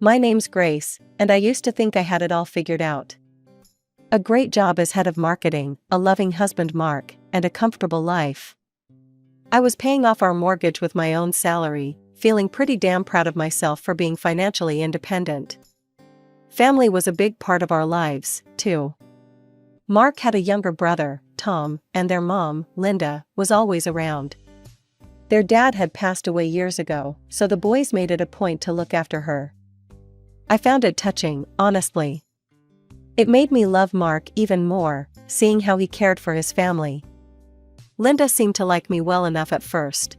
My name's Grace, and I used to think I had it all figured out. A great job as head of marketing, a loving husband Mark, and a comfortable life. I was paying off our mortgage with my own salary, feeling pretty damn proud of myself for being financially independent. Family was a big part of our lives, too. Mark had a younger brother, Tom, and their mom, Linda, was always around. Their dad had passed away years ago, so the boys made it a point to look after her. I found it touching, honestly. It made me love Mark even more, seeing how he cared for his family. Linda seemed to like me well enough at first.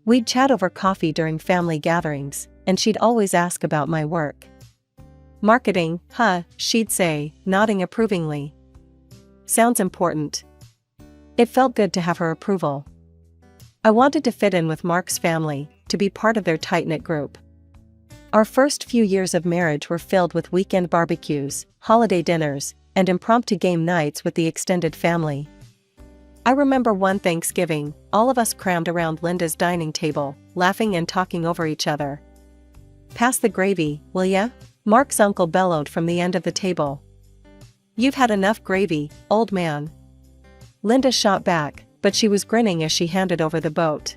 We'd chat over coffee during family gatherings, and she'd always ask about my work. Marketing, huh, she'd say, nodding approvingly. Sounds important. It felt good to have her approval. I wanted to fit in with Mark's family, to be part of their tight-knit group. Our first few years of marriage were filled with weekend barbecues, holiday dinners, and impromptu game nights with the extended family. I remember one Thanksgiving, all of us crammed around Linda's dining table, laughing and talking over each other. "Pass the gravy, will ya?" Mark's uncle bellowed from the end of the table. "You've had enough gravy, old man." Linda shot back, but she was grinning as she handed over the boat.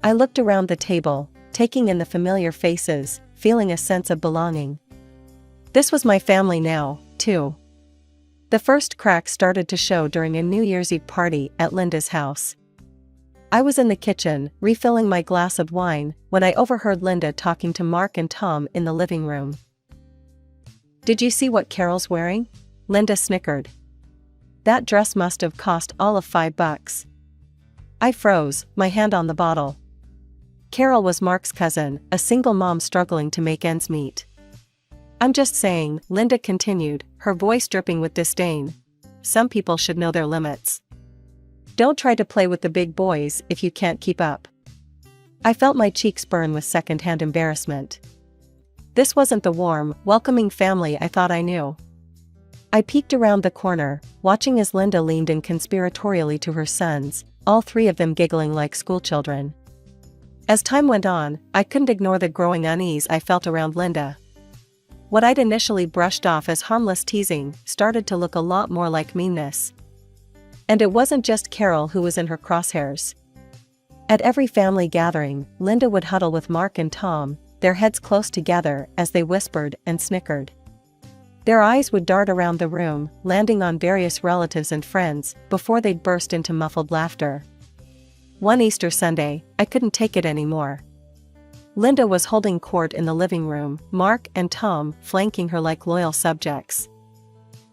I looked around the table, taking in the familiar faces, feeling a sense of belonging. This was my family now, too. The first cracks started to show during a New Year's Eve party at Linda's house. I was in the kitchen, refilling my glass of wine, when I overheard Linda talking to Mark and Tom in the living room. "Did you see what Carol's wearing?" Linda snickered. "That dress must have cost all of $5. I froze, my hand on the bottle. Carol was Mark's cousin, a single mom struggling to make ends meet. "I'm just saying," Linda continued, her voice dripping with disdain. "Some people should know their limits. Don't try to play with the big boys if you can't keep up." I felt my cheeks burn with second-hand embarrassment. This wasn't the warm, welcoming family I thought I knew. I peeked around the corner, watching as Linda leaned in conspiratorially to her sons, all three of them giggling like schoolchildren. As time went on, I couldn't ignore the growing unease I felt around Linda. What I'd initially brushed off as harmless teasing started to look a lot more like meanness. And it wasn't just Carol who was in her crosshairs. At every family gathering, Linda would huddle with Mark and Tom, their heads close together as they whispered and snickered. Their eyes would dart around the room, landing on various relatives and friends, before they'd burst into muffled laughter. One Easter Sunday, I couldn't take it anymore. Linda was holding court in the living room, Mark and Tom flanking her like loyal subjects.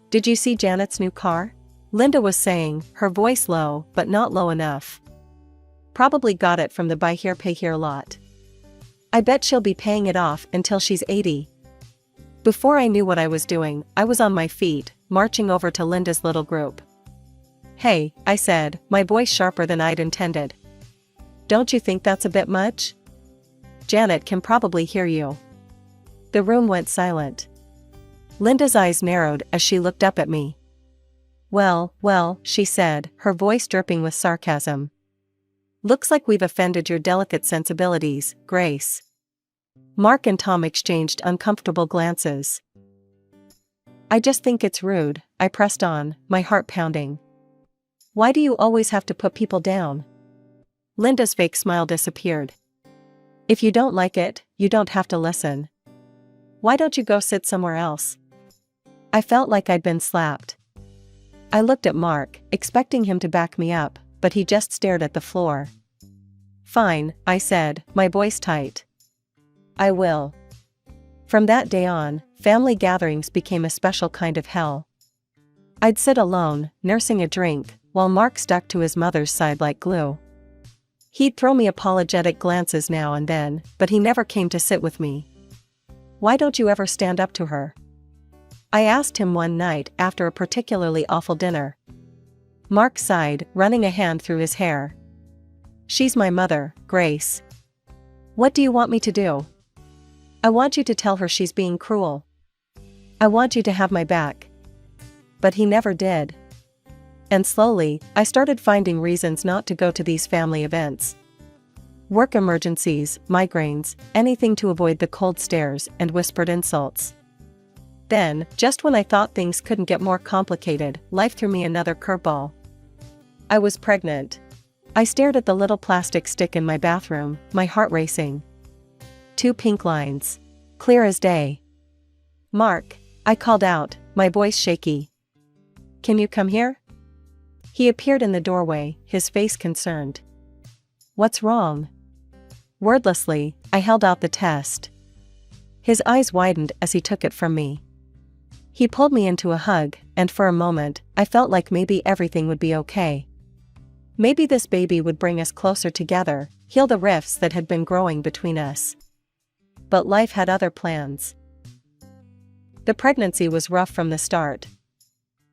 "Did you see Janet's new car?" Linda was saying, her voice low, but not low enough. "Probably got it from the buy here pay here lot. I bet she'll be paying it off until she's 80. Before I knew what I was doing, I was on my feet, marching over to Linda's little group. "Hey," I said, my voice sharper than I'd intended. "Don't you think that's a bit much? Janet can probably hear you." The room went silent. Linda's eyes narrowed as she looked up at me. Well, she said, her voice dripping with sarcasm. "Looks like we've offended your delicate sensibilities, Grace." Mark and Tom exchanged uncomfortable glances. "I just think it's rude," I pressed on, my heart pounding. "Why do you always have to put people down?" Linda's fake smile disappeared. "If you don't like it, you don't have to listen. Why don't you go sit somewhere else?" I felt like I'd been slapped. I looked at Mark, expecting him to back me up, but he just stared at the floor. "Fine," I said, my voice tight. "I will." From that day on, family gatherings became a special kind of hell. I'd sit alone, nursing a drink, while Mark stuck to his mother's side like glue. He'd throw me apologetic glances now and then, but he never came to sit with me. "Why don't you ever stand up to her?" I asked him one night after a particularly awful dinner. Mark sighed, running a hand through his hair. "She's my mother, Grace. What do you want me to do?" "I want you to tell her she's being cruel. I want you to have my back." But he never did. And slowly, I started finding reasons not to go to these family events. Work emergencies, migraines, anything to avoid the cold stares and whispered insults. Then, just when I thought things couldn't get more complicated, life threw me another curveball. I was pregnant. I stared at the little plastic stick in my bathroom, my heart racing. 2 pink lines. Clear as day. "Mark," I called out, my voice shaky. "Can you come here?" He appeared in the doorway, his face concerned. "What's wrong?" Wordlessly, I held out the test. His eyes widened as he took it from me. He pulled me into a hug, and for a moment, I felt like maybe everything would be okay. Maybe this baby would bring us closer together, heal the rifts that had been growing between us. But life had other plans. The pregnancy was rough from the start.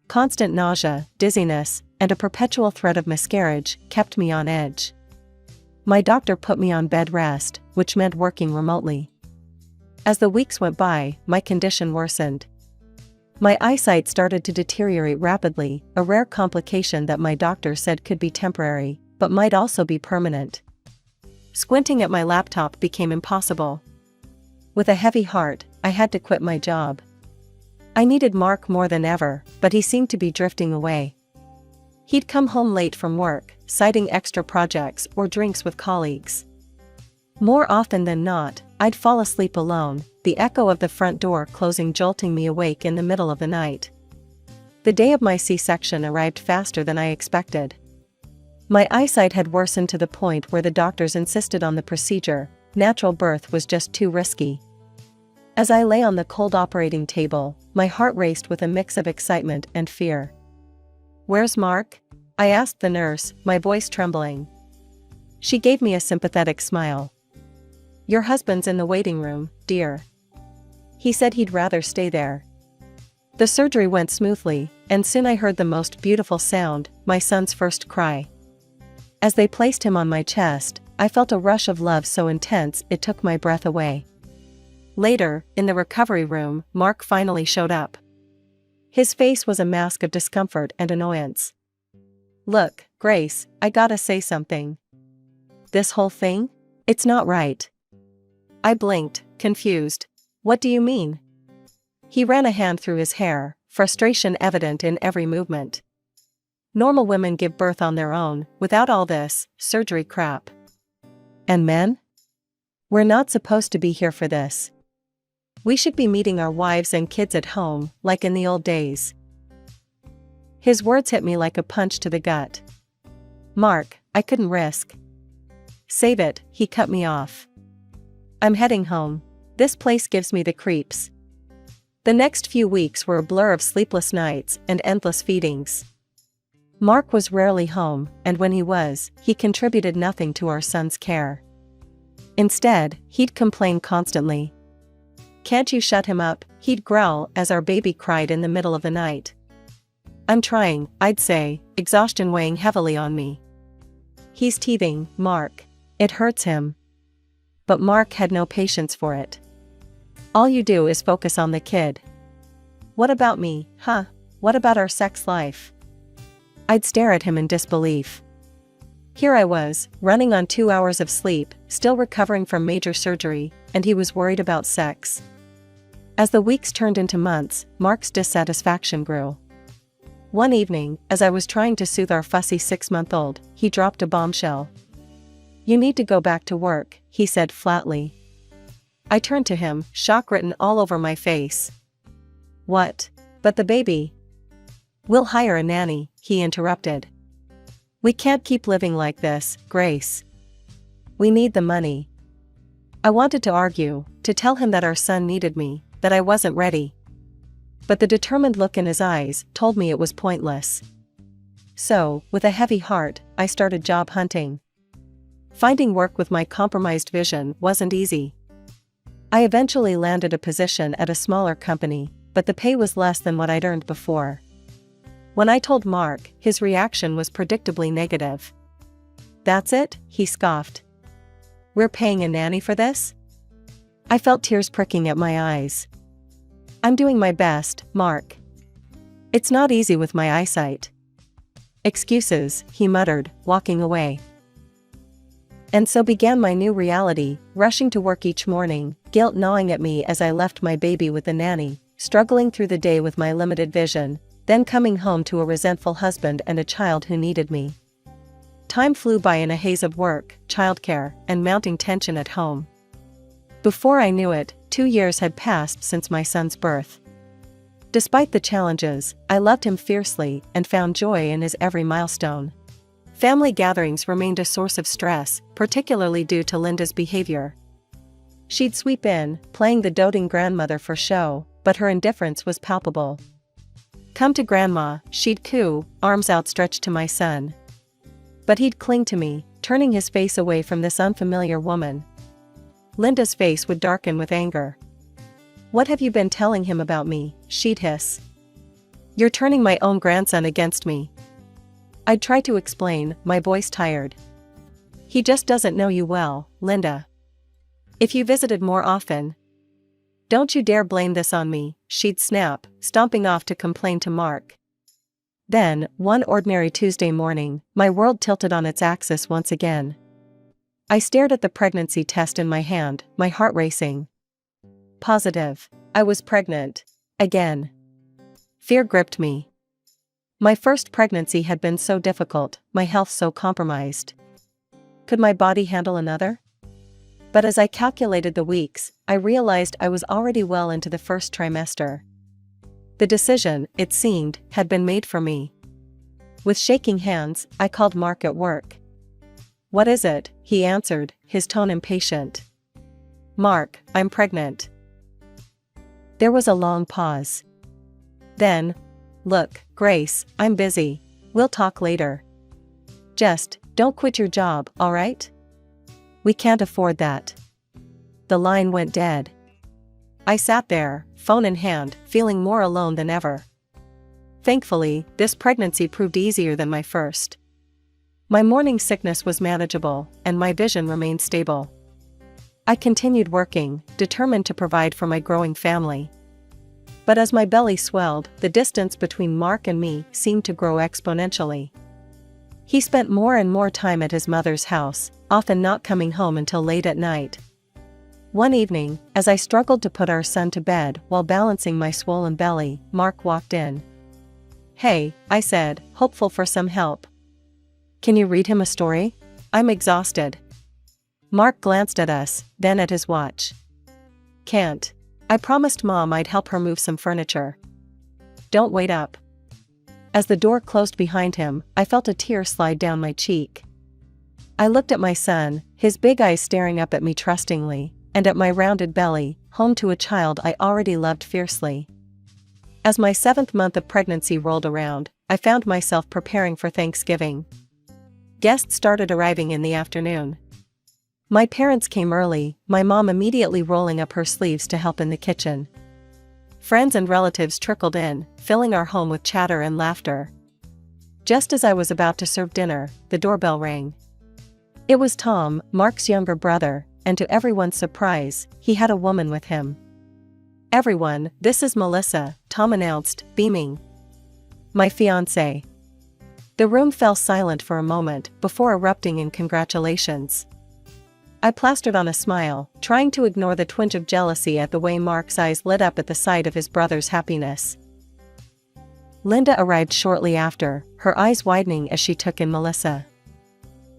Constant nausea, dizziness, and a perpetual threat of miscarriage kept me on edge. My doctor put me on bed rest, which meant working remotely. As the weeks went by, my condition worsened. My eyesight started to deteriorate rapidly, a rare complication that my doctor said could be temporary, but might also be permanent. Squinting at my laptop became impossible. With a heavy heart, I had to quit my job. I needed Mark more than ever, but he seemed to be drifting away. He'd come home late from work, citing extra projects or drinks with colleagues. More often than not, I'd fall asleep alone, the echo of the front door closing jolting me awake in the middle of the night. The day of my C-section arrived faster than I expected. My eyesight had worsened to the point where the doctors insisted on the procedure. Natural birth was just too risky. As I lay on the cold operating table, my heart raced with a mix of excitement and fear. "Where's Mark?" I asked the nurse, my voice trembling. She gave me a sympathetic smile. "Your husband's in the waiting room, dear. He said he'd rather stay there." The surgery went smoothly, and soon I heard the most beautiful sound, my son's first cry. As they placed him on my chest, I felt a rush of love so intense it took my breath away. Later, in the recovery room, Mark finally showed up. His face was a mask of discomfort and annoyance. "Look, Grace, I gotta say something. This whole thing? It's not right." I blinked, confused. "What do you mean?" He ran a hand through his hair, frustration evident in every movement. "Normal women give birth on their own, without all this surgery crap. And men? We're not supposed to be here for this. We should be meeting our wives and kids at home, like in the old days." His words hit me like a punch to the gut. "Mark, I couldn't risk." "Save it," he cut me off. "I'm heading home. This place gives me the creeps." The next few weeks were a blur of sleepless nights and endless feedings. Mark was rarely home, and when he was, he contributed nothing to our son's care. Instead, he'd complain constantly. "Can't you shut him up?" he'd growl as our baby cried in the middle of the night. "I'm trying," I'd say, exhaustion weighing heavily on me. "He's teething, Mark. It hurts him." But Mark had no patience for it. "All you do is focus on the kid. What about me, huh? What about our sex life?" I'd stare at him in disbelief. Here I was, running on 2 hours of sleep, still recovering from major surgery, and he was worried about sex. As the weeks turned into months, Mark's dissatisfaction grew. One evening, as I was trying to soothe our fussy 6-month-old, he dropped a bombshell. "You need to go back to work," he said flatly. I turned to him, shock written all over my face. "What? But the baby?" "We'll hire a nanny," he interrupted. "We can't keep living like this, Grace. We need the money." I wanted to argue, to tell him that our son needed me, that I wasn't ready. But the determined look in his eyes told me it was pointless. So, with a heavy heart, I started job hunting. Finding work with my compromised vision wasn't easy. I eventually landed a position at a smaller company, but the pay was less than what I'd earned before. When I told Mark, his reaction was predictably negative. "That's it?" he scoffed. "We're paying a nanny for this?" I felt tears pricking at my eyes. "I'm doing my best, Mark. It's not easy with my eyesight." "Excuses," he muttered, walking away. And so began my new reality, rushing to work each morning, guilt gnawing at me as I left my baby with the nanny, struggling through the day with my limited vision, then coming home to a resentful husband and a child who needed me. Time flew by in a haze of work, childcare, and mounting tension at home. Before I knew it, 2 years had passed since my son's birth. Despite the challenges, I loved him fiercely and found joy in his every milestone. Family gatherings remained a source of stress, particularly due to Linda's behavior. She'd sweep in, playing the doting grandmother for show, but her indifference was palpable. "Come to Grandma," she'd coo, arms outstretched to my son. But he'd cling to me, turning his face away from this unfamiliar woman. Linda's face would darken with anger. "What have you been telling him about me?" she'd hiss. "You're turning my own grandson against me." I'd try to explain, my voice tired. "He just doesn't know you well, Linda. If you visited more often..." "Don't you dare blame this on me," she'd snap, stomping off to complain to Mark. Then, one ordinary Tuesday morning, my world tilted on its axis once again. I stared at the pregnancy test in my hand, my heart racing. Positive. I was pregnant. Again. Fear gripped me. My first pregnancy had been so difficult, my health so compromised. Could my body handle another? But as I calculated the weeks, I realized I was already well into the first trimester. The decision, it seemed, had been made for me. With shaking hands, I called Mark at work. "What is it?" he answered, his tone impatient. "Mark, I'm pregnant." There was a long pause. Then, "Look, Grace, I'm busy. We'll talk later. Just, don't quit your job, all right? We can't afford that." The line went dead. I sat there, phone in hand, feeling more alone than ever. Thankfully, this pregnancy proved easier than my first. My morning sickness was manageable, and my vision remained stable. I continued working, determined to provide for my growing family. But as my belly swelled, the distance between Mark and me seemed to grow exponentially. He spent more and more time at his mother's house, often not coming home until late at night. One evening, as I struggled to put our son to bed while balancing my swollen belly, Mark walked in. "Hey," I said, hopeful for some help. "Can you read him a story? I'm exhausted." Mark glanced at us, then at his watch. "Can't. I promised Mom I'd help her move some furniture." "Don't wait up." As the door closed behind him, I felt a tear slide down my cheek. I looked at my son, his big eyes staring up at me trustingly, and at my rounded belly, home to a child I already loved fiercely. As my 7th month of pregnancy rolled around, I found myself preparing for Thanksgiving. Guests started arriving in the afternoon. My parents came early, my mom immediately rolling up her sleeves to help in the kitchen. Friends and relatives trickled in, filling our home with chatter and laughter. Just as I was about to serve dinner, the doorbell rang. It was Tom, Mark's younger brother, and to everyone's surprise, he had a woman with him. "Everyone, this is Melissa," Tom announced, beaming. "My fiancé." The room fell silent for a moment before erupting in congratulations. I plastered on a smile, trying to ignore the twinge of jealousy at the way Mark's eyes lit up at the sight of his brother's happiness. Linda arrived shortly after, her eyes widening as she took in Melissa.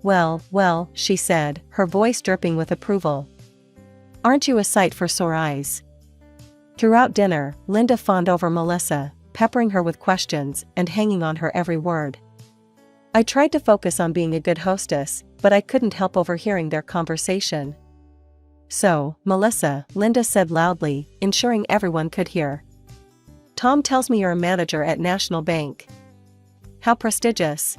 Well, she said, her voice dripping with approval. "Aren't you a sight for sore eyes?" Throughout dinner, Linda fawned over Melissa, peppering her with questions and hanging on her every word. I tried to focus on being a good hostess, but I couldn't help overhearing their conversation. "So, Melissa," Linda said loudly, ensuring everyone could hear. "Tom tells me you're a manager at National Bank. How prestigious."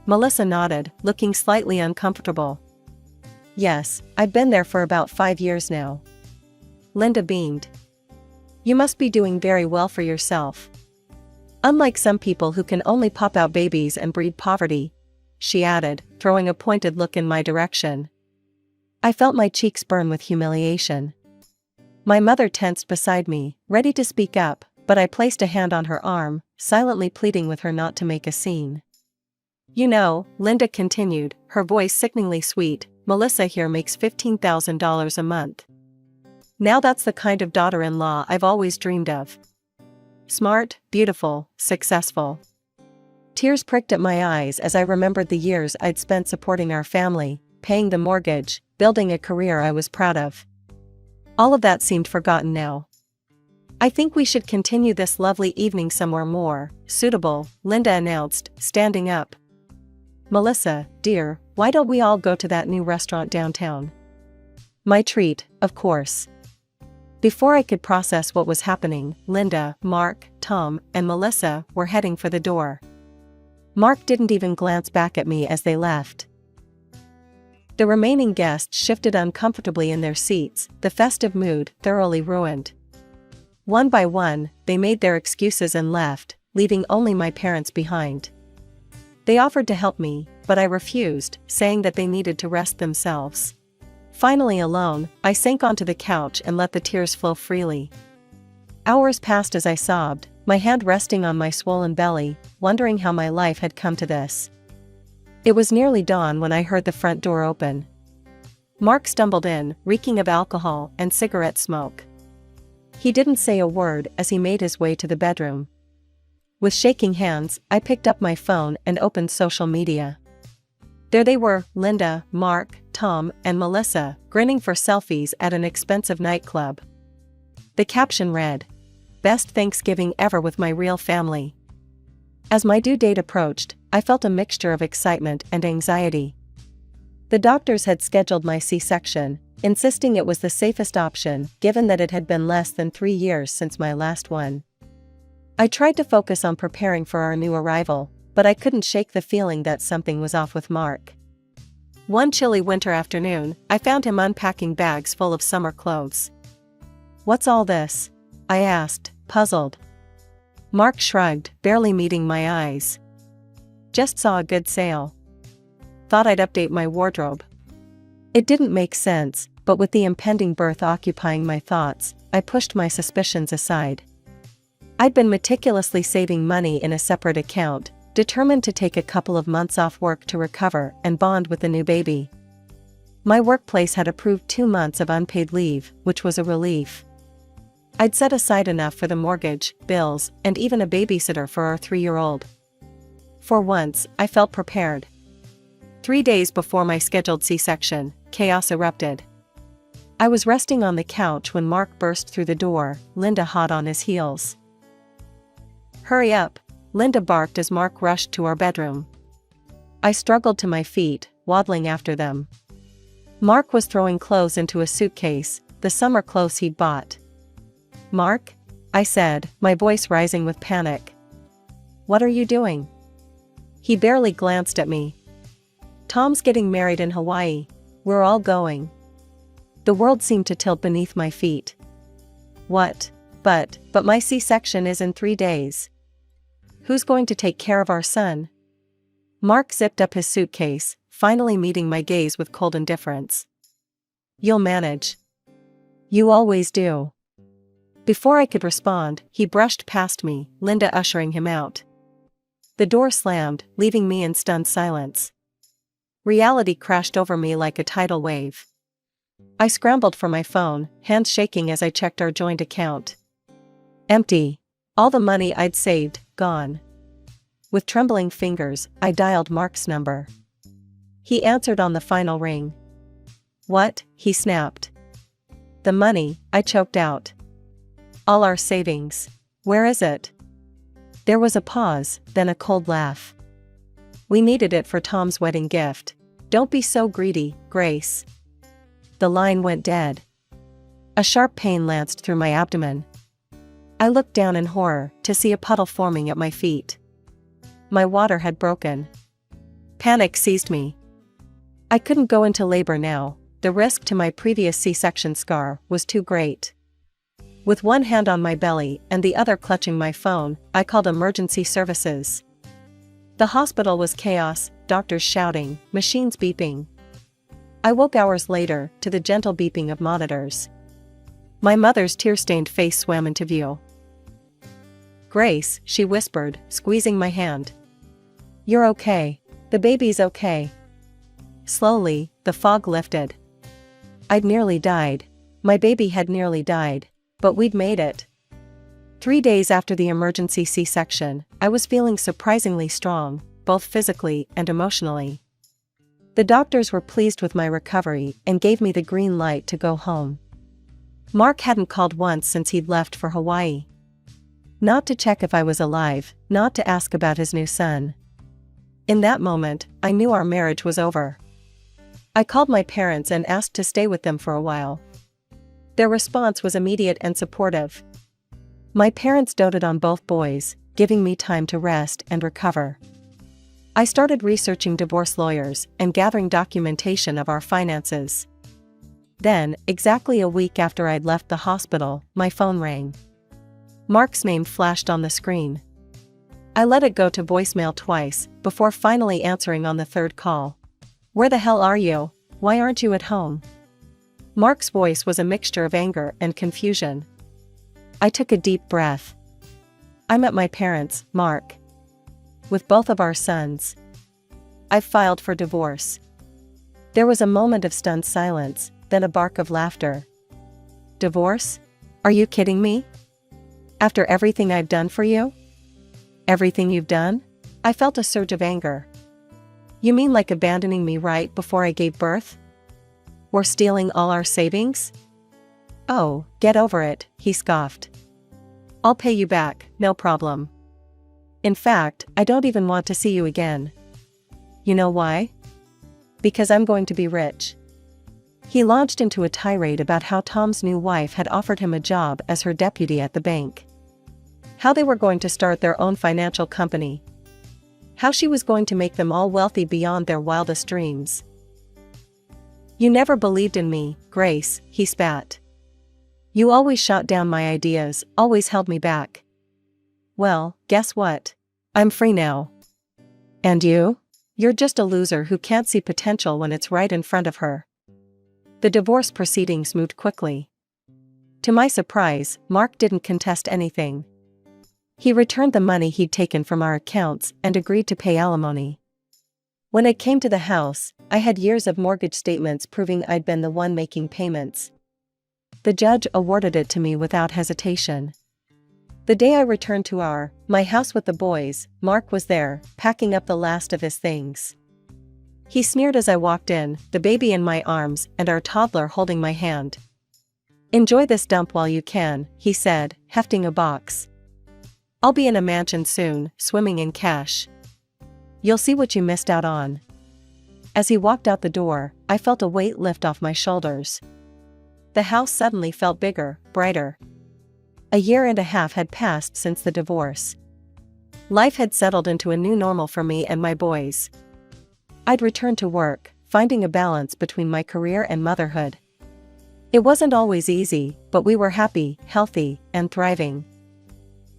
Melissa nodded, looking slightly uncomfortable. "Yes, I've been there for about 5 years now." Linda beamed. "You must be doing very well for yourself. Unlike some people who can only pop out babies and breed poverty," she added, throwing a pointed look in my direction. I felt my cheeks burn with humiliation. My mother tensed beside me, ready to speak up, but I placed a hand on her arm, silently pleading with her not to make a scene. "You know," Linda continued, her voice sickeningly sweet, Melissa here makes $15,000 a month. Now that's the kind of daughter-in-law I've always dreamed of. Smart, beautiful, successful. Tears pricked at my eyes as I remembered the years I'd spent supporting our family, paying the mortgage, building a career I was proud of. All of that seemed forgotten now. I think we should continue this lovely evening somewhere more suitable, Linda announced, standing up. Melissa, dear, why don't we all go to that new restaurant downtown? My treat, of course. Before I could process what was happening, Linda, Mark, Tom, and Melissa were heading for the door. Mark didn't even glance back at me as they left. The remaining guests shifted uncomfortably in their seats, the festive mood thoroughly ruined. One by one, they made their excuses and left, leaving only my parents behind. They offered to help me, but I refused, saying that they needed to rest themselves. Finally alone, I sank onto the couch and let the tears flow freely. Hours passed as I sobbed, my hand resting on my swollen belly, wondering how my life had come to this. It was nearly dawn when I heard the front door open. Mark stumbled in, reeking of alcohol and cigarette smoke. He didn't say a word as he made his way to the bedroom. With shaking hands, I picked up my phone and opened social media. There they were, Linda, Mark, Tom, and Melissa, grinning for selfies at an expensive nightclub. The caption read, "Best Thanksgiving ever with my real family." As my due date approached, I felt a mixture of excitement and anxiety. The doctors had scheduled my C-section, insisting it was the safest option given that it had been less than 3 years since my last one. I tried to focus on preparing for our new arrival, but I couldn't shake the feeling that something was off with Mark. One chilly winter afternoon, I found him unpacking bags full of summer clothes. "What's all this?" I asked, puzzled. Mark shrugged, barely meeting my eyes. "Just saw a good sale. Thought I'd update my wardrobe." It didn't make sense, but with the impending birth occupying my thoughts, I pushed my suspicions aside. I'd been meticulously saving money in a separate account, determined to take a couple of months off work to recover and bond with the new baby. My workplace had approved 2 months of unpaid leave, which was a relief. I'd set aside enough for the mortgage, bills, and even a babysitter for our 3-year-old. For once, I felt prepared. 3 days before my scheduled C-section, chaos erupted. I was resting on the couch when Mark burst through the door, Linda hot on his heels. "Hurry up," Linda barked as Mark rushed to our bedroom. I struggled to my feet, waddling after them. Mark was throwing clothes into a suitcase, the summer clothes he'd bought. "Mark?" I said, my voice rising with panic. "What are you doing?" He barely glanced at me. "Tom's getting married in Hawaii. We're all going." The world seemed to tilt beneath my feet. "What? But my C-section is in 3 days. Who's going to take care of our son?" Mark zipped up his suitcase, finally meeting my gaze with cold indifference. "You'll manage. You always do." Before I could respond, he brushed past me, Linda ushering him out. The door slammed, leaving me in stunned silence. Reality crashed over me like a tidal wave. I scrambled for my phone, hands shaking as I checked our joint account. Empty. All the money I'd saved, gone. With trembling fingers, I dialed Mark's number. He answered on the final ring. "What?" he snapped. "The money," I choked out. "All our savings. Where is it?" There was a pause, then a cold laugh. "We needed it for Tom's wedding gift. Don't be so greedy, Grace." The line went dead. A sharp pain lanced through my abdomen. I looked down in horror to see a puddle forming at my feet. My water had broken. Panic seized me. I couldn't go into labor now. The risk to my previous C-section scar was too great. With one hand on my belly and the other clutching my phone, I called emergency services. The hospital was chaos, doctors shouting, machines beeping. I woke hours later to the gentle beeping of monitors. My mother's tear-stained face swam into view. "Grace," she whispered, squeezing my hand. "You're okay. The baby's okay." Slowly, the fog lifted. I'd nearly died. My baby had nearly died. But we'd made it. 3 days after the emergency C-section, I was feeling surprisingly strong, both physically and emotionally. The doctors were pleased with my recovery and gave me the green light to go home. Mark hadn't called once since he'd left for Hawaii. Not to check if I was alive, not to ask about his new son. In that moment, I knew our marriage was over. I called my parents and asked to stay with them for a while. Their response was immediate and supportive. My parents doted on both boys, giving me time to rest and recover. I started researching divorce lawyers and gathering documentation of our finances. Then, exactly a week after I'd left the hospital, my phone rang. Mark's name flashed on the screen. I let it go to voicemail twice, before finally answering on the third call. "Where the hell are you? Why aren't you at home?" Mark's voice was a mixture of anger and confusion. I took a deep breath. "I'm at my parents', Mark. With both of our sons. I've filed for divorce." There was a moment of stunned silence, then a bark of laughter. "Divorce? Are you kidding me? After everything I've done for you? Everything you've done?" I felt a surge of anger. "You mean like abandoning me right before I gave birth? Or stealing all our savings?" "Oh, get over it," he scoffed. "I'll pay you back, no problem. In fact, I don't even want to see you again. You know why? Because I'm going to be rich." He launched into a tirade about how Tom's new wife had offered him a job as her deputy at the bank. How they were going to start their own financial company. How she was going to make them all wealthy beyond their wildest dreams. "You never believed in me, Grace," he spat. "You always shot down my ideas, always held me back. Well, guess what? I'm free now. And you? You're just a loser who can't see potential when it's right in front of her." The divorce proceedings moved quickly. To my surprise, Mark didn't contest anything. He returned the money he'd taken from our accounts and agreed to pay alimony. When it came to the house, I had years of mortgage statements proving I'd been the one making payments. The judge awarded it to me without hesitation. The day I returned to my house with the boys, Mark was there, packing up the last of his things. He sneered as I walked in, the baby in my arms and our toddler holding my hand. "Enjoy this dump while you can," he said, hefting a box. "I'll be in a mansion soon, swimming in cash. You'll see what you missed out on." As he walked out the door, I felt a weight lift off my shoulders. The house suddenly felt bigger, brighter. A year and a half had passed since the divorce. Life had settled into a new normal for me and my boys. I'd returned to work, finding a balance between my career and motherhood. It wasn't always easy, but we were happy, healthy, and thriving.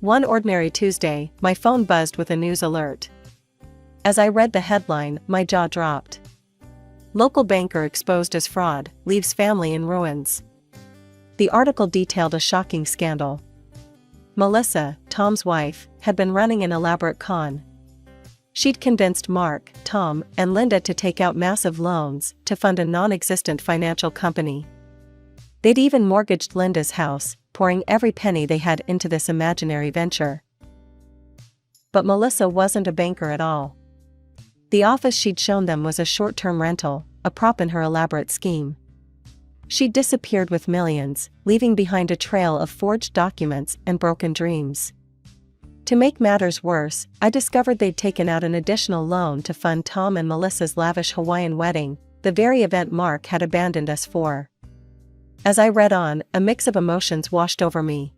One ordinary Tuesday, my phone buzzed with a news alert. As I read the headline, my jaw dropped. "Local banker exposed as fraud, leaves family in ruins." The article detailed a shocking scandal. Melissa, Tom's wife, had been running an elaborate con. She'd convinced Mark, Tom, and Linda to take out massive loans to fund a non-existent financial company. They'd even mortgaged Linda's house, pouring every penny they had into this imaginary venture. But Melissa wasn't a banker at all. The office she'd shown them was a short-term rental, a prop in her elaborate scheme. She'd disappeared with millions, leaving behind a trail of forged documents and broken dreams. To make matters worse, I discovered they'd taken out an additional loan to fund Tom and Melissa's lavish Hawaiian wedding, the very event Mark had abandoned us for. As I read on, a mix of emotions washed over me.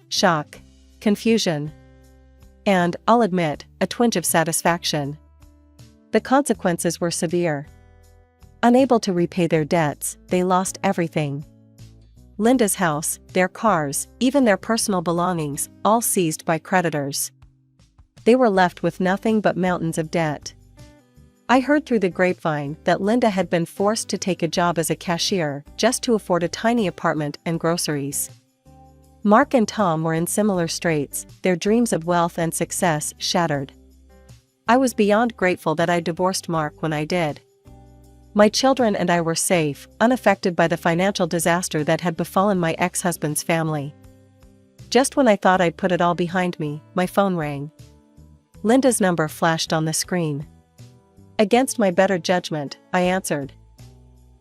Shock, confusion, and, I'll admit, a twinge of satisfaction. The consequences were severe. Unable to repay their debts, they lost everything. Linda's house, their cars, even their personal belongings, all seized by creditors. They were left with nothing but mountains of debt. I heard through the grapevine that Linda had been forced to take a job as a cashier just to afford a tiny apartment and groceries. Mark and Tom were in similar straits, their dreams of wealth and success shattered. I was beyond grateful that I divorced Mark when I did. My children and I were safe, unaffected by the financial disaster that had befallen my ex-husband's family. Just when I thought I'd put it all behind me, my phone rang. Linda's number flashed on the screen. Against my better judgment, I answered.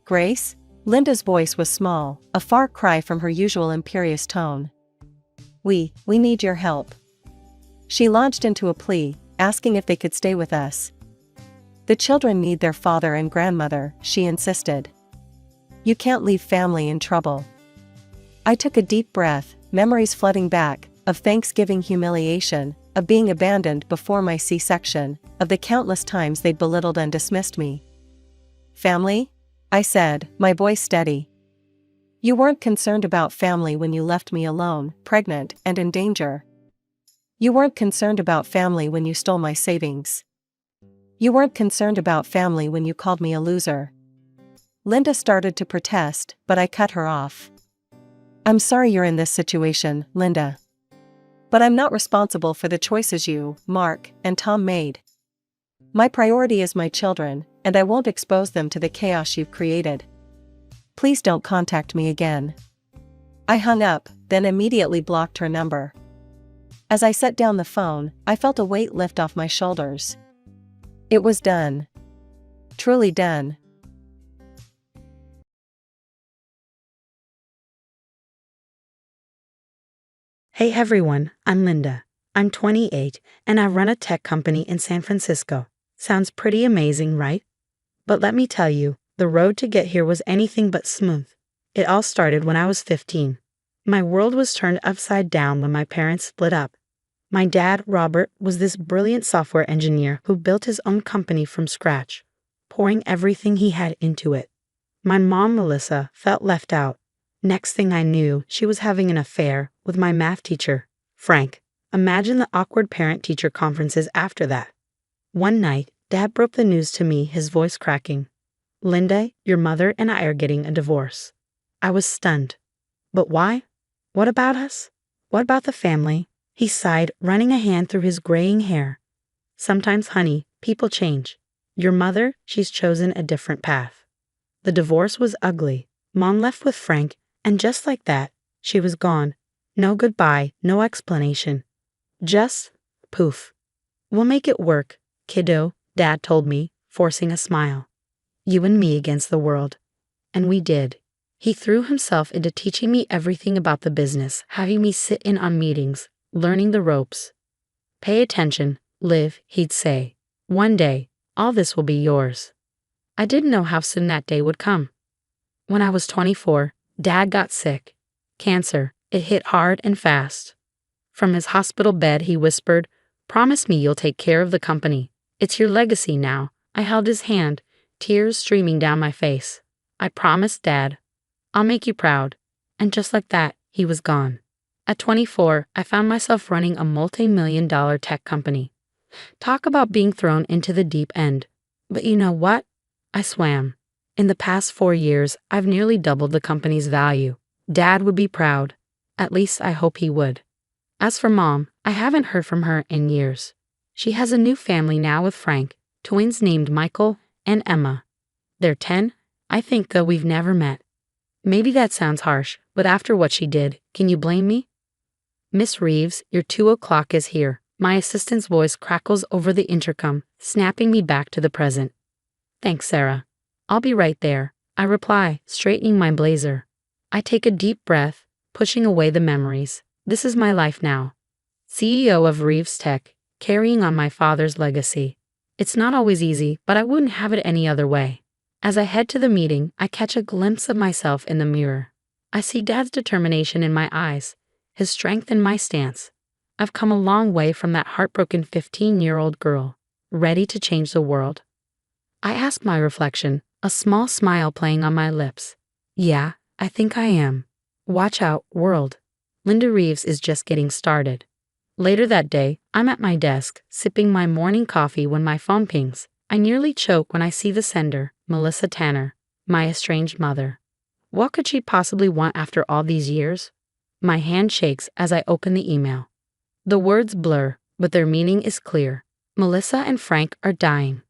Grace? Linda's voice was small, a far cry from her usual imperious tone. We need your help. She launched into a plea, asking if they could stay with us. The children need their father and grandmother, she insisted. You can't leave family in trouble. I took a deep breath, memories flooding back, of Thanksgiving humiliation, of being abandoned before my C-section, of the countless times they'd belittled and dismissed me. Family? I said, my voice steady. You weren't concerned about family when you left me alone, pregnant, and in danger. You weren't concerned about family when you stole my savings. You weren't concerned about family when you called me a loser. Linda started to protest, but I cut her off. I'm sorry you're in this situation, Linda. But I'm not responsible for the choices you, Mark, and Tom made. My priority is my children, and I won't expose them to the chaos you've created. Please don't contact me again. I hung up, then immediately blocked her number. As I set down the phone, I felt a weight lift off my shoulders. It was done. Truly done. Hey everyone, I'm Linda. I'm 28, and I run a tech company in San Francisco. Sounds pretty amazing, right? But let me tell you, the road to get here was anything but smooth. It all started when I was 15. My world was turned upside down when my parents split up. My dad, Robert, was this brilliant software engineer who built his own company from scratch, pouring everything he had into it. My mom, Melissa, felt left out. Next thing I knew, she was having an affair with my math teacher, Frank. Imagine the awkward parent-teacher conferences after that. One night, Dad broke the news to me, his voice cracking. Linda, your mother and I are getting a divorce. I was stunned. But why? What about us? What about the family? He sighed, running a hand through his graying hair. Sometimes, honey, people change. Your mother, she's chosen a different path. The divorce was ugly. Mom left with Frank, and just like that, she was gone. No goodbye, no explanation. Just poof. We'll make it work, kiddo, Dad told me, forcing a smile. You and me against the world. And we did. He threw himself into teaching me everything about the business, having me sit in on meetings, learning the ropes. Pay attention, Liv, he'd say. One day, all this will be yours. I didn't know how soon that day would come. When I was 24, Dad got sick. Cancer. It hit hard and fast. From his hospital bed, he whispered, "Promise me you'll take care of the company. It's your legacy now." I held his hand, tears streaming down my face. I promised, Dad. I'll make you proud. And just like that, he was gone. At 24, I found myself running a multi-million-dollar tech company. Talk about being thrown into the deep end. But you know what? I swam. In the past 4 years, I've nearly doubled the company's value. Dad would be proud. At least I hope he would. As for Mom, I haven't heard from her in years. She has a new family now with Frank, twins named Michael and Emma. They're 10, I think, though we've never met. Maybe that sounds harsh, but after what she did, can you blame me? Miss Reeves, your 2 o'clock is here. My assistant's voice crackles over the intercom, snapping me back to the present. Thanks, Sarah. I'll be right there, I reply, straightening my blazer. I take a deep breath, pushing away the memories. This is my life now. CEO of Reeves Tech, carrying on my father's legacy. It's not always easy, but I wouldn't have it any other way. As I head to the meeting, I catch a glimpse of myself in the mirror. I see Dad's determination in my eyes, his strength in my stance. I've come a long way from that heartbroken 15-year-old girl, ready to change the world. I ask my reflection, a small smile playing on my lips. Yeah, I think I am. Watch out, world. Linda Reeves is just getting started. Later that day, I'm at my desk, sipping my morning coffee when my phone pings. I nearly choke when I see the sender, Melissa Tanner, my estranged mother. What could she possibly want after all these years? My hand shakes as I open the email. The words blur, but their meaning is clear. Melissa and Frank are dying.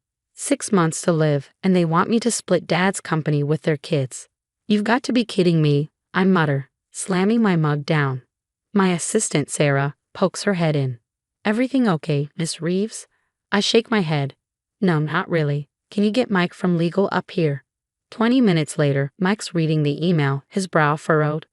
6 months to live, and they want me to split dad's company with their kids. You've got to be kidding me, I mutter, slamming my mug down. My assistant, Sarah, pokes her head in. Everything okay, Miss Reeves? I shake my head. No, not really. Can you get Mike from legal up here? 20 minutes later, Mike's reading the email, his brow furrowed.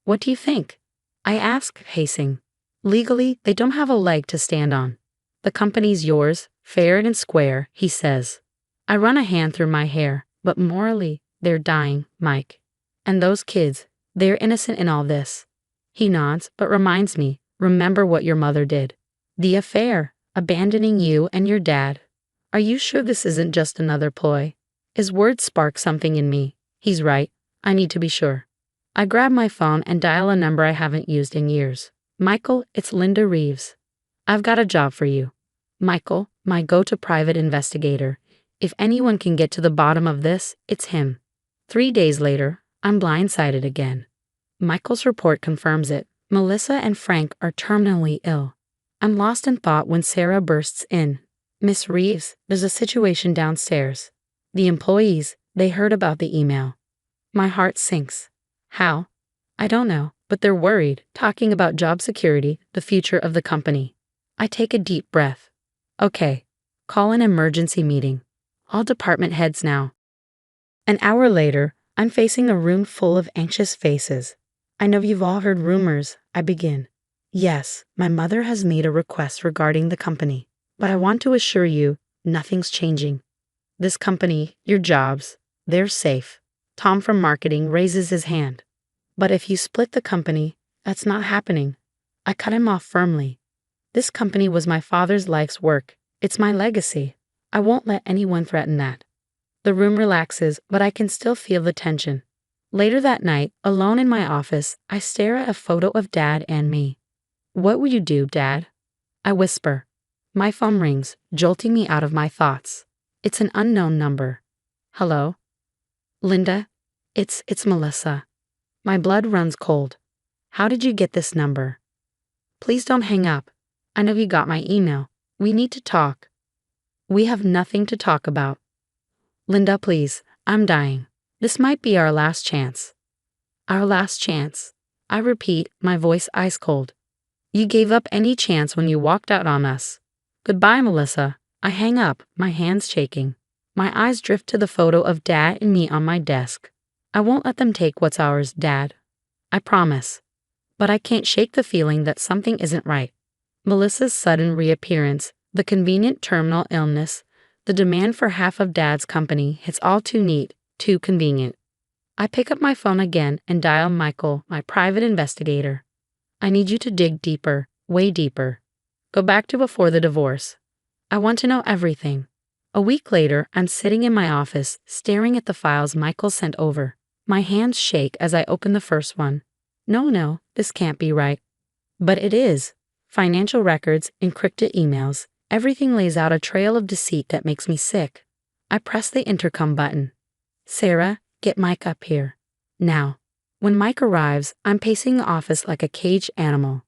What do you think? I ask, pacing. Legally, they don't have a leg to stand on. The company's yours, fair and square, he says. I run a hand through my hair, but morally, they're dying, Mike. And those kids, they're innocent in all this. He nods, but reminds me, remember what your mother did. The affair, abandoning you and your dad. Are you sure this isn't just another ploy? His words spark something in me. He's right. I need to be sure. I grab my phone and dial a number I haven't used in years. Michael, it's Linda Reeves. I've got a job for you. Michael, my go-to private investigator. If anyone can get to the bottom of this, it's him. 3 days later, I'm blindsided again. Michael's report confirms it. Melissa and Frank are terminally ill. I'm lost in thought when Sarah bursts in. Miss Reeves, there's a situation downstairs. The employees, they heard about the email. My heart sinks. How? I don't know, but they're worried, talking about job security, the future of the company. I take a deep breath. Okay, call an emergency meeting. All department heads now. An hour later, I'm facing a room full of anxious faces. I know you've all heard rumors, I begin. Yes, my mother has made a request regarding the company, but I want to assure you, nothing's changing. This company, your jobs, they're safe. Tom from marketing raises his hand. But if you split the company, that's not happening. I cut him off firmly. This company was my father's life's work. It's my legacy. I won't let anyone threaten that. The room relaxes, but I can still feel the tension. Later that night, alone in my office, I stare at a photo of Dad and me. What will you do, Dad? I whisper. My phone rings, jolting me out of my thoughts. It's an unknown number. Hello? Linda? It's Melissa. My blood runs cold. How did you get this number? Please don't hang up. I know you got my email. We need to talk. We have nothing to talk about. Linda, please, I'm dying. This might be our last chance. Our last chance. I repeat, my voice ice cold. You gave up any chance when you walked out on us. Goodbye, Melissa. I hang up, my hands shaking. My eyes drift to the photo of Dad and me on my desk. I won't let them take what's ours, Dad. I promise. But I can't shake the feeling that something isn't right. Melissa's sudden reappearance, the convenient terminal illness, the demand for half of Dad's company, it's all too neat, too convenient. I pick up my phone again and dial Michael, my private investigator. I need you to dig deeper, way deeper. Go back to before the divorce. I want to know everything. A week later, I'm sitting in my office, staring at the files Michael sent over. My hands shake as I open the first one. No, this can't be right. But it is. Financial records, encrypted emails, everything lays out a trail of deceit that makes me sick. I press the intercom button. Sarah, get Mike up here. Now. When Mike arrives, I'm pacing the office like a caged animal.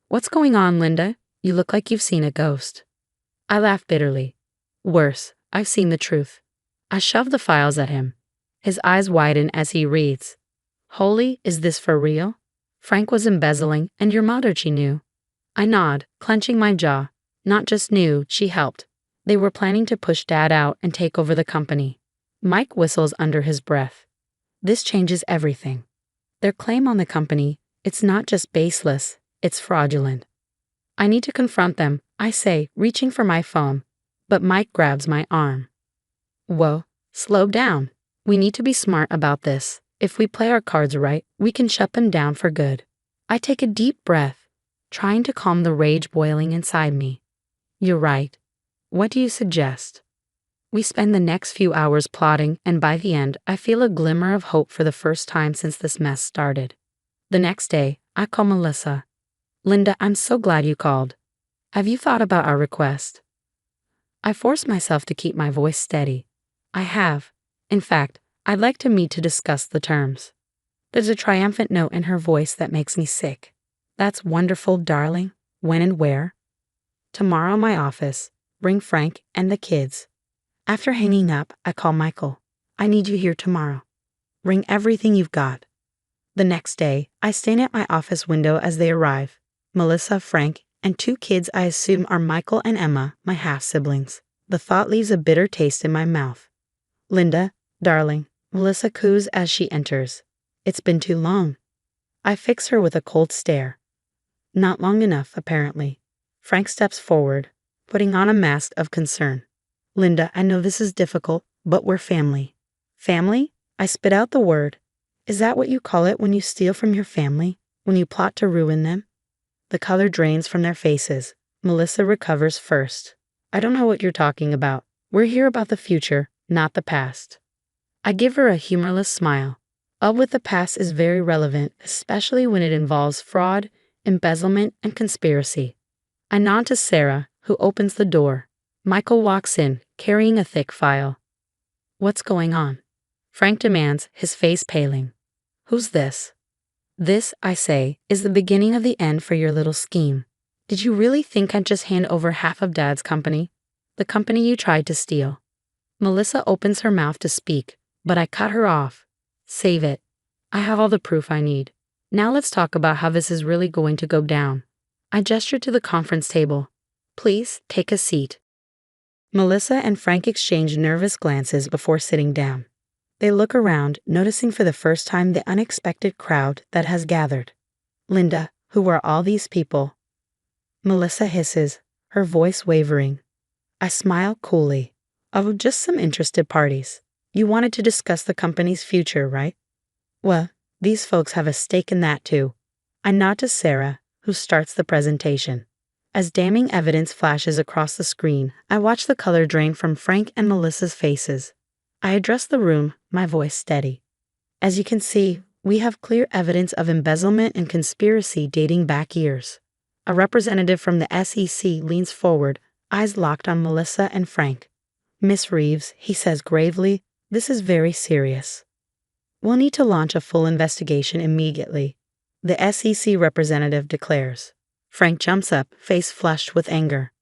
What's going on, Linda? You look like you've seen a ghost. I laugh bitterly. Worse, I've seen the truth. I shove the files at him. His eyes widen as he reads. Holy, is this for real? Frank was embezzling, and your mother, she knew. I nod, clenching my jaw. Not just knew, she helped. They were planning to push Dad out and take over the company. Mike whistles under his breath. This changes everything. Their claim on the company, it's not just baseless, it's fraudulent. I need to confront them, I say, reaching for my phone. But Mike grabs my arm. Whoa, slow down. We need to be smart about this. If we play our cards right, we can shut them down for good. I take a deep breath, trying to calm the rage boiling inside me. You're right. What do you suggest? We spend the next few hours plotting, and by the end, I feel a glimmer of hope for the first time since this mess started. The next day, I call Melissa. Linda, I'm so glad you called. Have you thought about our request? I force myself to keep my voice steady. I have. In fact, I'd like to meet to discuss the terms. There's a triumphant note in her voice that makes me sick. That's wonderful, darling. When and where? Tomorrow, my office. Bring Frank and the kids. After hanging up, I call Michael. I need you here tomorrow. Bring everything you've got. The next day, I stand at my office window as they arrive. Melissa, Frank, and 2 kids I assume are Michael and Emma, my half-siblings. The thought leaves a bitter taste in my mouth. Linda, darling, Melissa coos as she enters. It's been too long. I fix her with a cold stare. Not long enough, apparently. Frank steps forward, putting on a mask of concern. Linda, I know this is difficult, but we're family. Family? I spit out the word. Is that what you call it when you steal from your family? When you plot to ruin them? The color drains from their faces. Melissa recovers first. I don't know what you're talking about. We're here about the future, not the past. I give her a humorless smile. Up with the past is very relevant, especially when it involves fraud, embezzlement, and conspiracy. I nod to Sarah, who opens the door. Michael walks in, carrying a thick file. What's going on? Frank demands, his face paling. Who's this? This, I say, is the beginning of the end for your little scheme. Did you really think I'd just hand over half of Dad's company? The company you tried to steal. Melissa opens her mouth to speak, but I cut her off. Save it. I have all the proof I need. Now let's talk about how this is really going to go down. I gesture to the conference table. Please, take a seat. Melissa and Frank exchange nervous glances before sitting down. They look around, noticing for the first time the unexpected crowd that has gathered. Linda, who are all these people? Melissa hisses, her voice wavering. I smile coolly. Oh, just some interested parties. You wanted to discuss the company's future, right? Well, these folks have a stake in that too. I nod to Sarah, who starts the presentation. As damning evidence flashes across the screen, I watch the color drain from Frank and Melissa's faces. I address the room, my voice steady. As you can see, we have clear evidence of embezzlement and conspiracy dating back years. A representative from the SEC leans forward, eyes locked on Melissa and Frank. Miss Reeves, he says gravely, this is very serious. We'll need to launch a full investigation immediately, the SEC representative declares. Frank jumps up, face flushed with anger.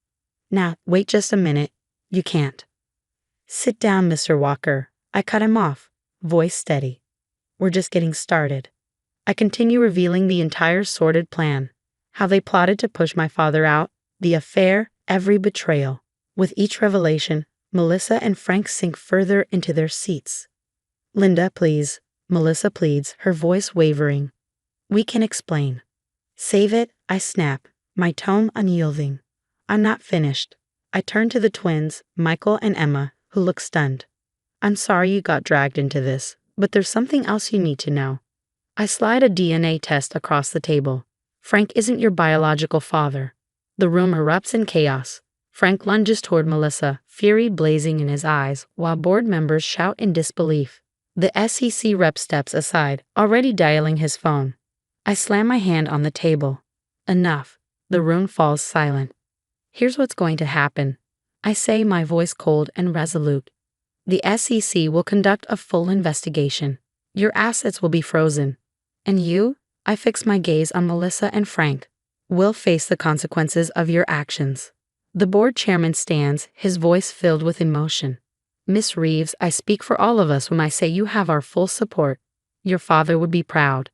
Now, wait just a minute. You can't. Sit down, Mr. Walker. I cut him off, voice steady. We're just getting started. I continue revealing the entire sordid plan, how they plotted to push my father out, the affair, every betrayal. With each revelation, Melissa and Frank sink further into their seats. Linda, please, Melissa pleads, her voice wavering. We can explain. Save it, I snap, my tone unyielding. I'm not finished. I turn to the twins, Michael and Emma, who look stunned. I'm sorry you got dragged into this, but there's something else you need to know. I slide a DNA test across the table. Frank isn't your biological father. The room erupts in chaos. Frank lunges toward Melissa, fury blazing in his eyes, while board members shout in disbelief. The SEC rep steps aside, already dialing his phone. I slam my hand on the table. Enough. The room falls silent. Here's what's going to happen. I say, my voice cold and resolute. The SEC will conduct a full investigation. Your assets will be frozen. And you, I fix my gaze on Melissa and Frank, will face the consequences of your actions. The board chairman stands, his voice filled with emotion. Miss Reeves, I speak for all of us when I say you have our full support. Your father would be proud.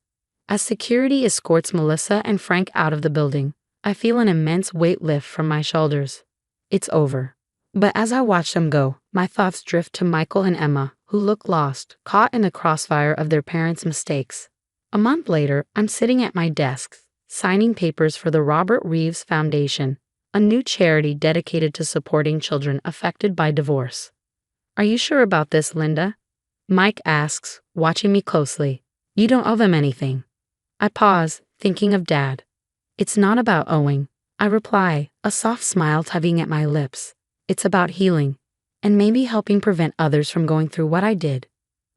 As security escorts Melissa and Frank out of the building, I feel an immense weight lift from my shoulders. It's over. But as I watch them go, my thoughts drift to Michael and Emma, who look lost, caught in the crossfire of their parents' mistakes. A month later, I'm sitting at my desk, signing papers for the Robert Reeves Foundation, a new charity dedicated to supporting children affected by divorce. Are you sure about this, Linda? Mike asks, watching me closely. You don't owe them anything. I pause, thinking of Dad. It's not about owing. I reply, a soft smile tugging at my lips. It's about healing, and maybe helping prevent others from going through what I did.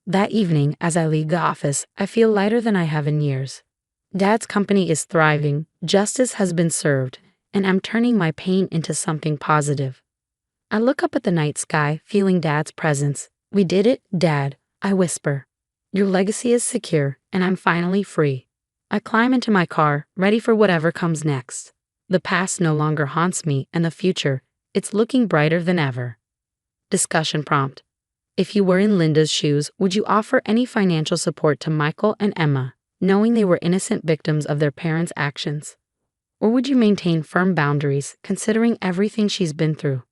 That evening, as I leave the office, I feel lighter than I have in years. Dad's company is thriving, justice has been served, and I'm turning my pain into something positive. I look up at the night sky, feeling Dad's presence. We did it, Dad, I whisper. Your legacy is secure, and I'm finally free. I climb into my car, ready for whatever comes next. The past no longer haunts me, and the future, it's looking brighter than ever. Discussion prompt. If you were in Linda's shoes, would you offer any financial support to Michael and Emma, knowing they were innocent victims of their parents' actions? Or would you maintain firm boundaries, considering everything she's been through?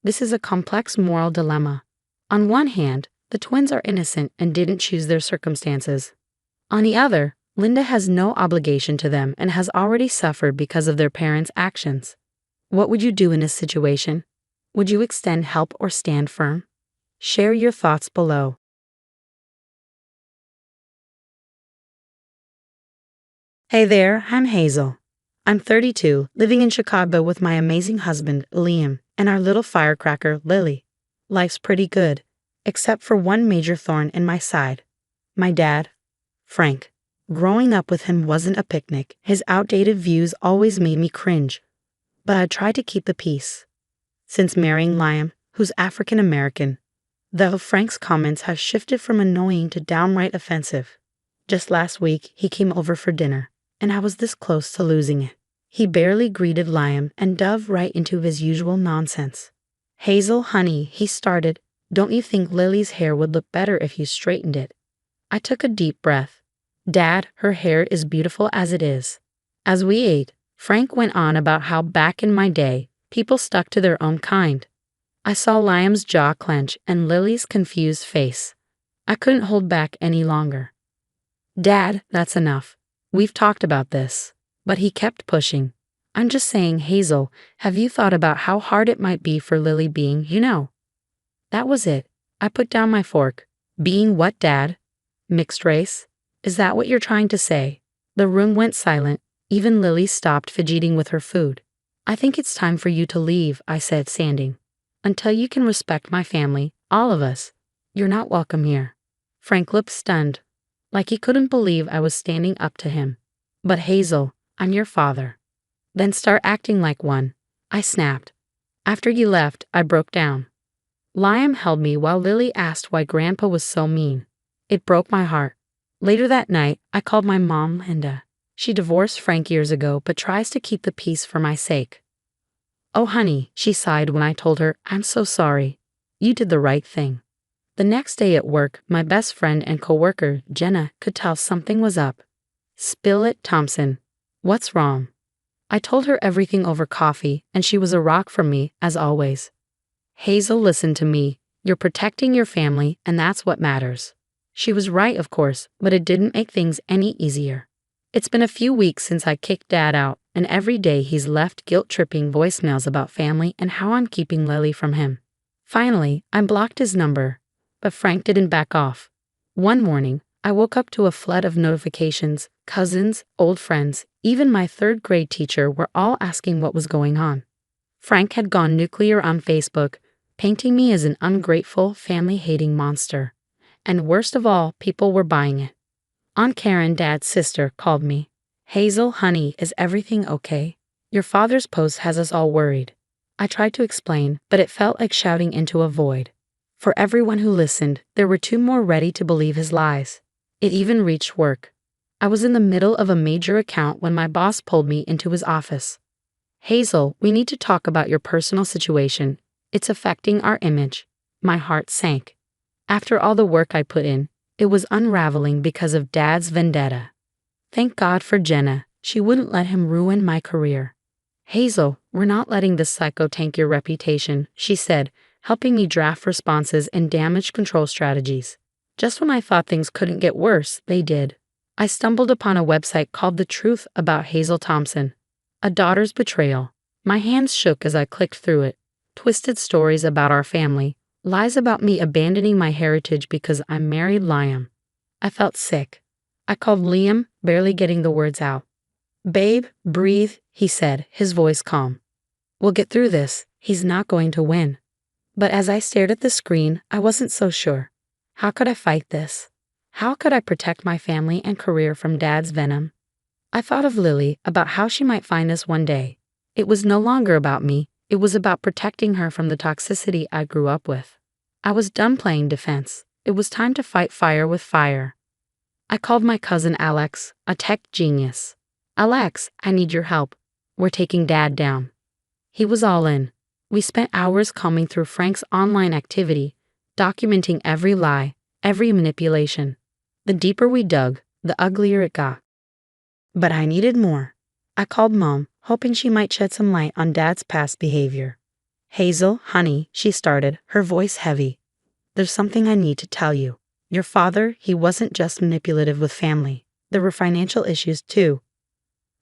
This is a complex moral dilemma. On one hand, the twins are innocent and didn't choose their circumstances. On the other, Linda has no obligation to them and has already suffered because of their parents' actions. What would you do in this situation? Would you extend help or stand firm? Share your thoughts below. Hey there, I'm Hazel. I'm 32, living in Chicago with my amazing husband, Liam, and our little firecracker, Lily. Life's pretty good, except for one major thorn in my side. My dad, Frank. Growing up with him wasn't a picnic. His outdated views always made me cringe. But I tried to keep the peace. Since marrying Liam, who's African American, though Frank's comments have shifted from annoying to downright offensive. Just last week, he came over for dinner, and I was this close to losing it. He barely greeted Liam and dove right into his usual nonsense. Hazel, honey, he started, don't you think Lily's hair would look better if you straightened it? I took a deep breath. Dad, her hair is beautiful as it is. As we ate, Frank went on about how back in my day, people stuck to their own kind. I saw Liam's jaw clench and Lily's confused face. I couldn't hold back any longer. Dad, that's enough. We've talked about this. But he kept pushing. I'm just saying, Hazel, have you thought about how hard it might be for Lily being, That was it. I put down my fork. Being what, Dad? Mixed race? Is that what you're trying to say? The room went silent. Even Lily stopped fidgeting with her food. I think it's time for you to leave, I said, standing. Until you can respect my family, all of us, you're not welcome here. Frank looked stunned, like he couldn't believe I was standing up to him. But Hazel, I'm your father. Then start acting like one, I snapped. After you left, I broke down. Liam held me while Lily asked why Grandpa was so mean. It broke my heart. Later that night, I called my mom, Linda. She divorced Frank years ago but tries to keep the peace for my sake. Oh honey, she sighed when I told her, I'm so sorry. You did the right thing. The next day at work, my best friend and coworker, Jenna, could tell something was up. Spill it, Thompson. What's wrong? I told her everything over coffee, and she was a rock for me, as always. Hazel, listen to me. You're protecting your family, and that's what matters. She was right, of course, but it didn't make things any easier. It's been a few weeks since I kicked Dad out, and every day he's left guilt-tripping voicemails about family and how I'm keeping Lily from him. Finally, I blocked his number, but Frank didn't back off. One morning, I woke up to a flood of notifications. Cousins, old friends, even my third-grade teacher were all asking what was going on. Frank had gone nuclear on Facebook, painting me as an ungrateful, family-hating monster. And worst of all, people were buying it. Aunt Karen, Dad's sister, called me. Hazel, honey, is everything okay? Your father's post has us all worried. I tried to explain, but it felt like shouting into a void. For everyone who listened, there were two more ready to believe his lies. It even reached work. I was in the middle of a major account when my boss pulled me into his office. Hazel, we need to talk about your personal situation. It's affecting our image. My heart sank. After all the work I put in, it was unraveling because of Dad's vendetta. Thank God for Jenna. She wouldn't let him ruin my career. Hazel, we're not letting this psycho tank your reputation, she said, helping me draft responses and damage control strategies. Just when I thought things couldn't get worse, they did. I stumbled upon a website called The Truth About Hazel Thompson. A daughter's betrayal. My hands shook as I clicked through it. Twisted stories about our family. Lies about me abandoning my heritage because I married Liam. I felt sick. I called Liam, barely getting the words out. Babe, breathe, he said, his voice calm. We'll get through this. He's not going to win. But as I stared at the screen, I wasn't so sure. How could I fight this? How could I protect my family and career from Dad's venom? I thought of Lily, about how she might find this one day. It was no longer about me. It was about protecting her from the toxicity I grew up with. I was done playing defense. It was time to fight fire with fire. I called my cousin Alex, a tech genius. Alex, I need your help. We're taking Dad down. He was all in. We spent hours combing through Frank's online activity, documenting every lie, every manipulation. The deeper we dug, the uglier it got. But I needed more. I called Mom, hoping she might shed some light on Dad's past behavior. "Hazel, honey," she started, her voice heavy. "There's something I need to tell you. Your father, he wasn't just manipulative with family. There were financial issues too."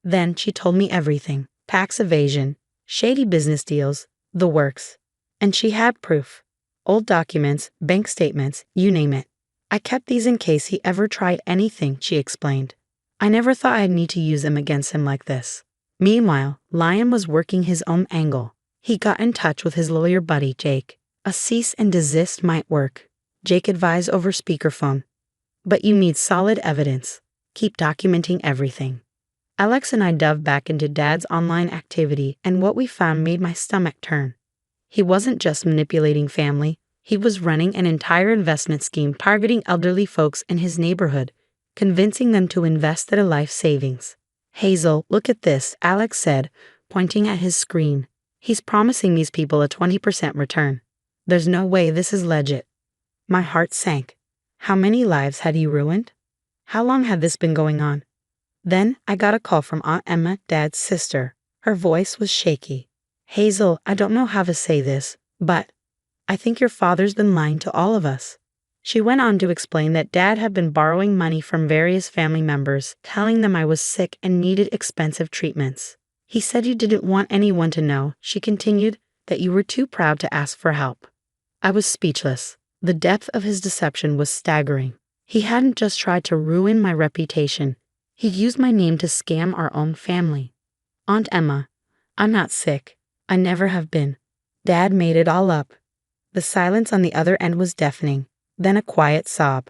Then she told me everything. Tax evasion, shady business deals, the works. And she had proof. Old documents, bank statements, you name it. "I kept these in case he ever tried anything," she explained. "I never thought I'd need to use them against him like this." Meanwhile, Lion was working his own angle. He got in touch with his lawyer buddy, Jake. A cease and desist might work, Jake advised over speakerphone. "But you need solid evidence. Keep documenting everything." Alex and I dove back into Dad's online activity, and what we found made my stomach turn. He wasn't just manipulating family, he was running an entire investment scheme targeting elderly folks in his neighborhood, convincing them to invest their life savings. "Hazel, look at this," Alex said, pointing at his screen. "He's promising these people a 20% return. There's no way this is legit." My heart sank. How many lives had he ruined? How long had this been going on? Then I got a call from Aunt Emma, Dad's sister. Her voice was shaky. "Hazel, I don't know how to say this, but I think your father's been lying to all of us." She went on to explain that Dad had been borrowing money from various family members, telling them I was sick and needed expensive treatments. "He said you didn't want anyone to know," she continued, "that you were too proud to ask for help." I was speechless. The depth of his deception was staggering. He hadn't just tried to ruin my reputation. He'd used my name to scam our own family. "Aunt Emma, I'm not sick. I never have been. Dad made it all up." The silence on the other end was deafening. Then a quiet sob.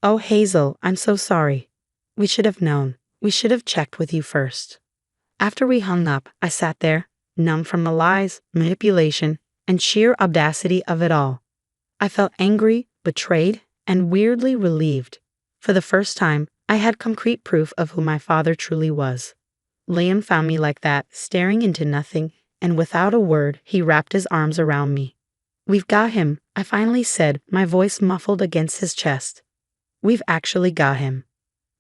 "Oh, Hazel, I'm so sorry. We should have known. We should have checked with you first." After we hung up, I sat there, numb from the lies, manipulation, and sheer audacity of it all. I felt angry, betrayed, and weirdly relieved. For the first time, I had concrete proof of who my father truly was. Liam found me like that, staring into nothing, and without a word, he wrapped his arms around me. "We've got him," I finally said, my voice muffled against his chest. "We've actually got him."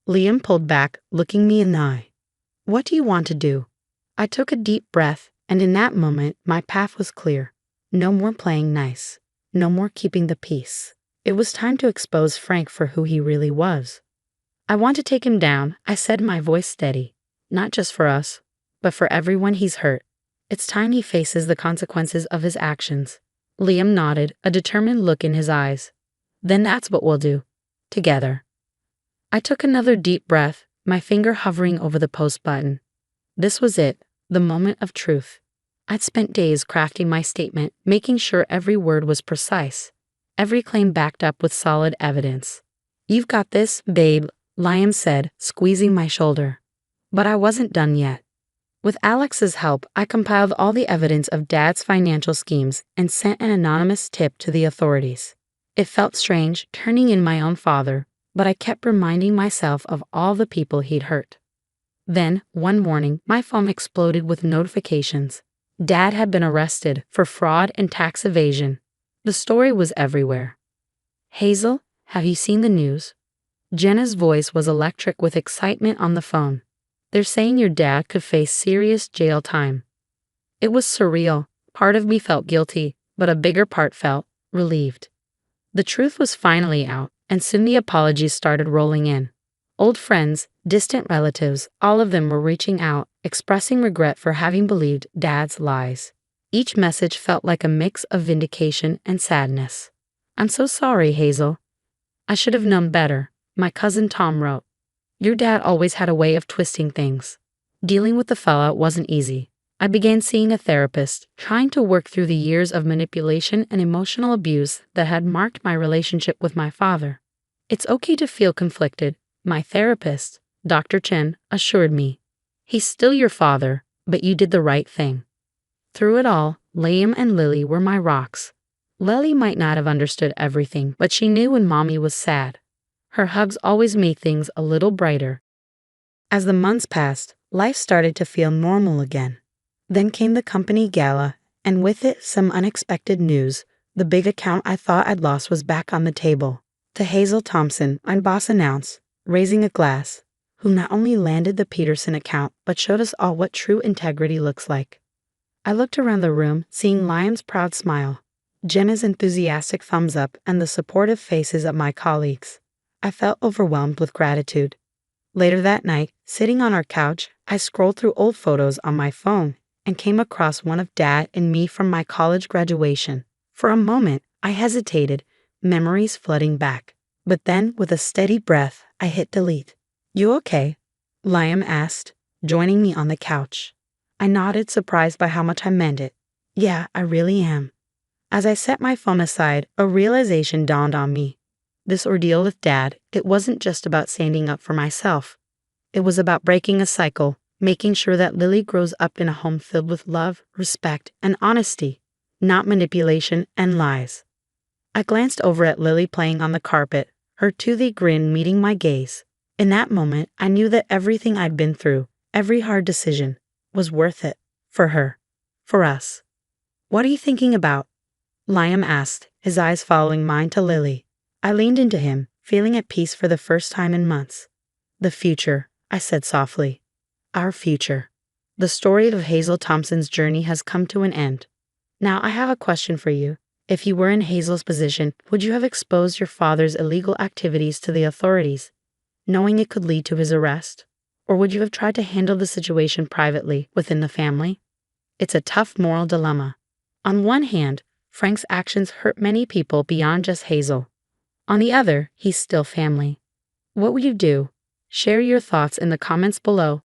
Liam pulled back, looking me in the eye. "What do you want to do?" I took a deep breath, and in that moment, my path was clear. No more playing nice. No more keeping the peace. It was time to expose Frank for who he really was. "I want to take him down," I said, my voice steady. "Not just for us, but for everyone he's hurt. It's time he faces the consequences of his actions." Liam nodded, a determined look in his eyes. "Then that's what we'll do. Together." I took another deep breath, my finger hovering over the post button. This was it, the moment of truth. I'd spent days crafting my statement, making sure every word was precise, every claim backed up with solid evidence. "You've got this, babe," Liam said, squeezing my shoulder. But I wasn't done yet. With Alex's help, I compiled all the evidence of Dad's financial schemes and sent an anonymous tip to the authorities. It felt strange, turning in my own father, but I kept reminding myself of all the people he'd hurt. Then, one morning, my phone exploded with notifications. Dad had been arrested for fraud and tax evasion. The story was everywhere. "Hazel, have you seen the news?" Jenna's voice was electric with excitement on the phone. "They're saying your dad could face serious jail time." It was surreal. Part of me felt guilty, but a bigger part felt relieved. The truth was finally out, and soon the apologies started rolling in. Old friends, distant relatives, all of them were reaching out, expressing regret for having believed Dad's lies. Each message felt like a mix of vindication and sadness. "I'm so sorry, Hazel. I should have known better," my cousin Tom wrote. "Your dad always had a way of twisting things." Dealing with the fallout wasn't easy. I began seeing a therapist, trying to work through the years of manipulation and emotional abuse that had marked my relationship with my father. "It's okay to feel conflicted," my therapist, Dr. Chen, assured me. "He's still your father, but you did the right thing." Through it all, Liam and Lily were my rocks. Lily might not have understood everything, but she knew when Mommy was sad. Her hugs always made things a little brighter. As the months passed, life started to feel normal again. Then came the company gala, And with it, some unexpected news. The big account I thought I'd lost was back on the table. To Hazel Thompson, my boss announced, raising a glass, who not only landed the Peterson account but showed us all what true integrity looks like. I looked around the room, seeing Liam's proud smile, Jenna's enthusiastic thumbs up, and the supportive faces of my colleagues. I felt overwhelmed with gratitude. Later that night, sitting on our couch, I scrolled through old photos on my phone and came across one of Dad and me from my college graduation. For a moment, I hesitated, memories flooding back. But then, with a steady breath, I hit delete. "You okay?" Liam asked, joining me on the couch. I nodded, surprised by how much I meant it. "Yeah, I really am." As I set my phone aside, a realization dawned on me. This ordeal with Dad, it wasn't just about standing up for myself. It was about breaking a cycle, making sure that Lily grows up in a home filled with love, respect, and honesty, not manipulation and lies. I glanced over at Lily playing on the carpet, her toothy grin meeting my gaze. In that moment, I knew that everything I'd been through, every hard decision, was worth it. For her. For us. "What are you thinking about?" Liam asked, his eyes following mine to Lily. I leaned into him, feeling at peace for the first time in months. "The future," I said softly. "Our future." The story of Hazel Thompson's journey has come to an end. Now I have a question for you. If you were in Hazel's position, would you have exposed your father's illegal activities to the authorities, knowing it could lead to his arrest? Or would you have tried to handle the situation privately within the family? It's a tough moral dilemma. On one hand, Frank's actions hurt many people beyond just Hazel. On the other, he's still family. What would you do? Share your thoughts in the comments below